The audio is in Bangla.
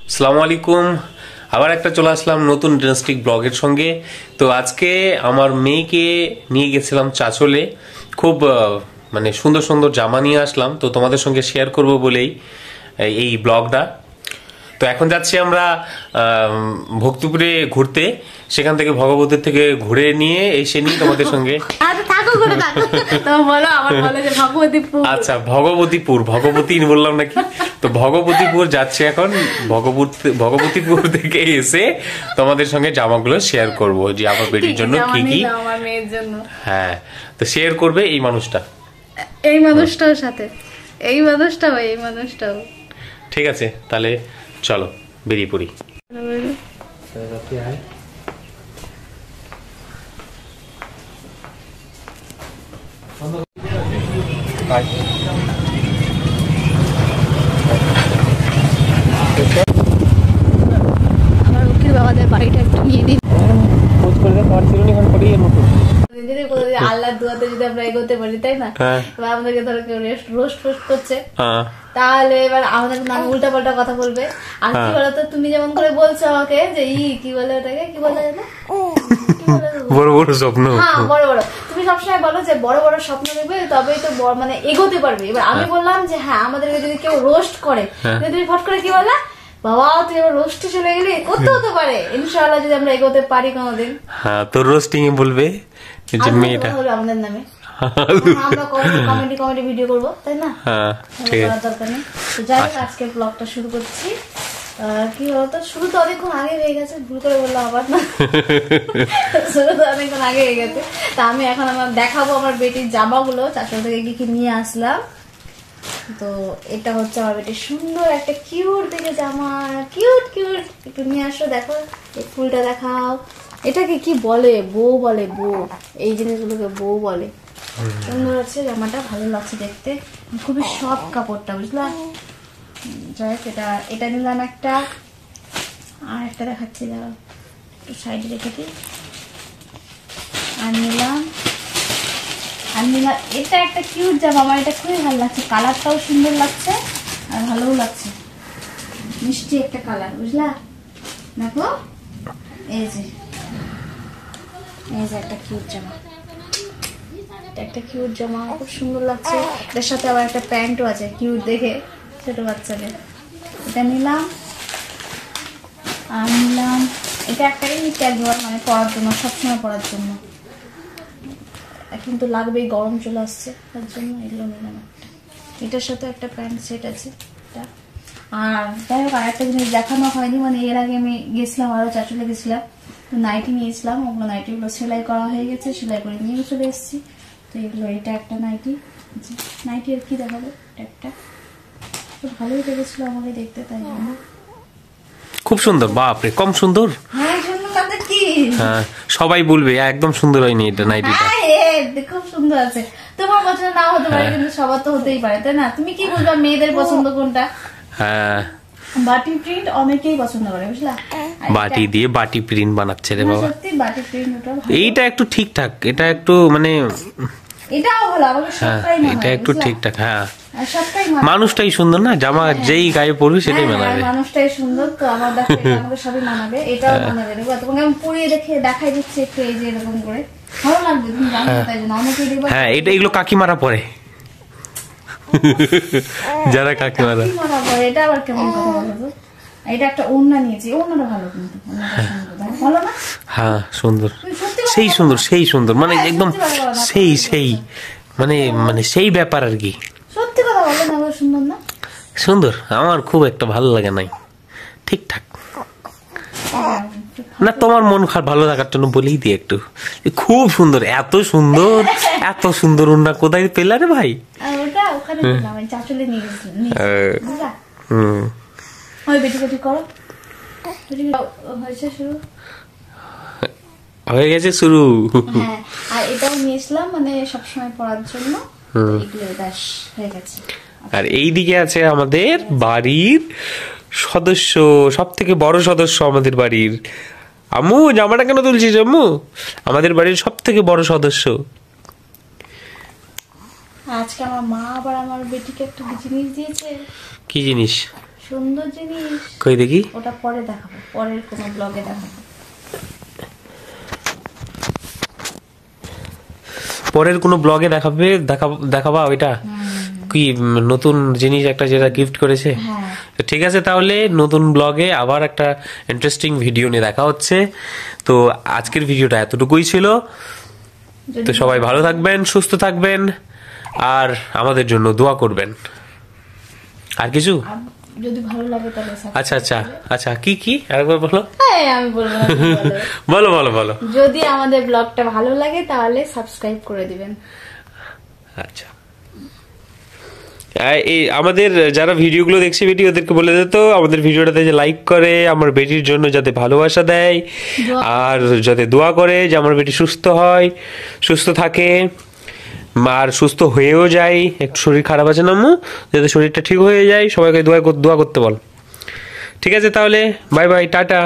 আসসালামু আলাইকুম। আবার একটা চলে আসলাম নতুন ড্রাস্টিক ব্লগের সঙ্গে। তো আজকে আমার মেয়েকে নিয়ে গেছিলাম চাচলে, খুব মানে সুন্দর সুন্দর জামা নিয়ে আসলাম, তো তোমাদের সঙ্গে শেয়ার করব বলেই এই ব্লগটা। তো এখন যাচ্ছি আমরা ভক্তিপুরে ঘুরতে, সেখান থেকে ভগবতীর থেকে ঘুরে নিয়ে এসে নিয়ে তোমাদের সঙ্গে আচ্ছা ভগবতীপুর, ভগবতী বললাম নাকি, তো ভগবতীপুর যাচ্ছি এখন। ভগবতীপুর থেকে এসে তোমাদের সঙ্গে জামাগুলো শেয়ার করব যে আমার বেটির জন্য কি কি। হ্যাঁ, তো শেয়ার করবে এই মানুষটার সাথে, এই মানুষটাও। ঠিক আছে, তাহলে চলো বেরিয়ে পড়ি। আমার উকিল বাবাদের বাড়িটা একটু নিয়ে দিন। আল্লাহর দুয়াতে যদি আমরা এগোতে পারি, তাই না? এবার আমাদেরকে ধরো কেউ রোস্ট করছে, তাহলে এবার আমাদের নাম উল্টা পাল্টা কথা বলবে। আর কি বলতো, তুমি যেমন করে বলছো আমাকে যে কি বলে ওটাকে, কি বলে বড় বড় স্বপ্ন। হ্যাঁ, বড় বড়। তুমি সবসময় বলো যে বড় বড় স্বপ্ন দেখবে, তবেই তো মানে এগোতে পারবে। এবার আমি বললাম যে হ্যাঁ, আমাদেরকে যদি কেউ রোস্ট করে, তুমি ফট করে কি বললা, বাবা তুই এবার রোস্টে চলে গেলি, করতে হতে পারে ইনশাআল্লাহ যদি আমরা এগোতে পারি কোনোদিন। হ্যাঁ, তো রোস্টিং এ বলবে যে মেয়েটা আমাদের নামে আমরা কমেডি ভিডিও করবো, তাই না? হ্যাঁ, ঠিক আছে, দরকার নেই। তো যাই হোক, আজকে ব্লগটা শুরু করছি। কি বলতো, শুরু তো অনেকক্ষণ আগে হয়ে গেছে, ভুল করে বললাম আবার না, শুরু তো অনেকক্ষণ আগে হয়ে গেছে। তা আমি এখন আমার দেখাবো আমার বেটির জামাগুলো, চাচা থেকে কি কি নিয়ে আসলাম। তো এটা হচ্ছে আমার বেটির সুন্দর একটা কিউট দেখে জামা, কিউট একটু নিয়ে আসো। দেখো এই ফুলটা দেখাও, এটাকে কি বলে? বউ বলে, বউ। এই জিনিসগুলোকে বউ বলে। সুন্দর আছে জামাটা, ভালো লাগছে দেখতে, খুবই সফট কাপড়টা, বুঝলা? যাই হোক, এটা নিলাম একটা, আর একটা দেখাচ্ছি, দাঁড়াও একটু সাইডে রেখে দিই। আর নিলাম এটা একটা কিউট জামা, আমার এটা খুবই ভালো লাগছে, কালারটাও সুন্দর লাগছে আর ভালোও লাগছে, মিষ্টি একটা কালার, বুঝলা? দেখো এই যে একটা কিউট জামা, একটা কিউট জামা, খুব সুন্দর লাগছে। এটার সাথে আবার একটা প্যান্টও আছে কিউট দেখে, ছোট বাচ্চাদের। এটা নিলাম। আর নিলাম এটা একটা ক্যাজুয়াল, মানে পরার জন্য, সবসময় পরার জন্য, কিন্তু লাগবে, গরম চলে আসছে তার জন্য এগুলো নিলাম একটা। এটার সাথে একটা প্যান্ট সেট আছে এটা। আর যাই হোক, আর একটা জিনিস দেখানো হয়নি, মানে এর আগে আমি গেছিলাম, আরো চাচলে গেছিলাম, নাইটি নিয়েছিলাম, ওগুলো নাইটিগুলো সেলাই করা হয়ে গেছে, সেলাই করে নিয়ে চলে এসেছি। তো এগুলো, এটা একটা নাইটি, নাইটি আর কি দেখাবো, একটা খুব ভালোই লেগেছিল আমাকে দেখতে, তাই জন্য। খুব সুন্দর, বাপরে কম সুন্দর। হ্যাঁ, কি হ্যাঁ, সবাই বলবে একদম সুন্দর হয়নি এটা নাইটিটা। খুব সুন্দর আছে, তোমার পছন্দ নাও হতে পারে, কিন্তু সবার তো হতেই পারে, তাই না? তুমি কি বুঝবা মেয়েদের পছন্দ কোনটা? হ্যাঁ, বাটি প্রিন্ট অনেকেই পছন্দ করে, বুঝলা? বাটি দিয়ে বাটি প্রিন্ট বানাচ্ছে রে বাবা। সত্যি বাটি প্রিন্ট ওটা এইটা একটু ঠিকঠাক, এটা একটু মানে এটাও ভালো, আমাকে সবটাই মানায়, এটা একটু ঠিকঠাক। হ্যাঁ, সবটাই মানায়, মানুষটাই সুন্দর না, জামা যেই গায়ে পরবি সেটাই মানাবে। মানুষটাই সুন্দর, তো আমার দেখো আমাকে সবই মানাবে, এটাও মানাবে। দেখো তোমাকে আমি পরিয়ে দেখাই দিচ্ছি একটু, এই যে এরকম করে ভালো লাগবে, তুমি জানো, তাই জন্য অনেকেই দেখবা। হ্যাঁ, এগুলো কাকিমারা পরে, যারা কাকিমারা পরে। এটা আবার কেমন কথা বলো তো? এটা একটা ওড়না নিয়েছি, ওড়নাটা ভালো, কিন্তু ভালো না? হ্যাঁ, সুন্দর, সেই সুন্দর, সেই সুন্দর, মানে একদম সেই মানে সেই ব্যাপার আর কি। সত্যি কথা বলো না, সুন্দর না? সুন্দর, আমার খুব একটা ভালো লাগে নাই, ঠিকঠাক না। তোমার মন ভালো লাগার জন্য বলেই দিই একটু, খুব সুন্দর, এত সুন্দর, এত সুন্দর ওড়না কোথায় পেলা রে ভাই? ওটা ওখানে পেলাম, আমি চাচলে নিয়ে গেছিলাম। ওই বেটি করো, হয়েছে শুরু, হয়ে গেছে শুরু। হ্যাঁ, আর এটাও নিয়েছিলাম, মানে সবসময় পড়ার জন্য, এগুলো ব্যাস হয়ে গেছে। আর এইদিকে আছে আমাদের বাড়ির সদস্য, সব থেকে বড় সদস্য আমাদের বাড়ির। আম্মু, জামাটা কেন তুলছিস আম্মু? আমাদের বাড়ির সব থেকে বড় সদস্য। আজকে আমার মা আবার আমার বেটিকে একটা জিনিস দিয়েছে। কি জিনিস? সুন্দর জিনিস। কই দেখি। ওটা পরে দেখাবো, পরের কোনো ব্লগে দেখাবো। পরের কোনো ব্লগে দেখাবা ওইটা কি নতুন জিনিস একটা যেটা গিফট করেছে। তো ঠিক আছে, তাহলে নতুন ব্লগে আবার একটা ইন্টারেস্টিং ভিডিও নিয়ে দেখা হচ্ছে। তো আজকের ভিডিওটা এতটুকুই ছিল। তো সবাই ভালো থাকবেন, সুস্থ থাকবেন, আর আমাদের জন্য দোয়া করবেন। আর কিছু যদি ভালো লাগে তাহলে আচ্ছা আচ্ছা আচ্ছা, কি কি আরেকবার বলো। আমি বলবো না, বলো বলো বলো। যদি আমাদের ব্লগটা ভালো লাগে তাহলে সাবস্ক্রাইব করে দিবেন। আচ্ছা, এই আমাদের যারা ভিডিওগুলো দেখছে ওদেরকে বলে দিত আমাদের ভিডিওটাতে যে লাইক করে, আমার বেটির জন্য যাতে ভালোবাসা দেয়, আর যাতে দোয়া করে যে আমার বেটি সুস্থ হয়, সুস্থ থাকে, আর সুস্থ হয়েও যায়। একটু শরীর খারাপ আছে না আম্মু, যাতে শরীরটা ঠিক হয়ে যায়। সবাইকে দোয়া করতে বল। ঠিক আছে তাহলে, বাই বাই, টাটা।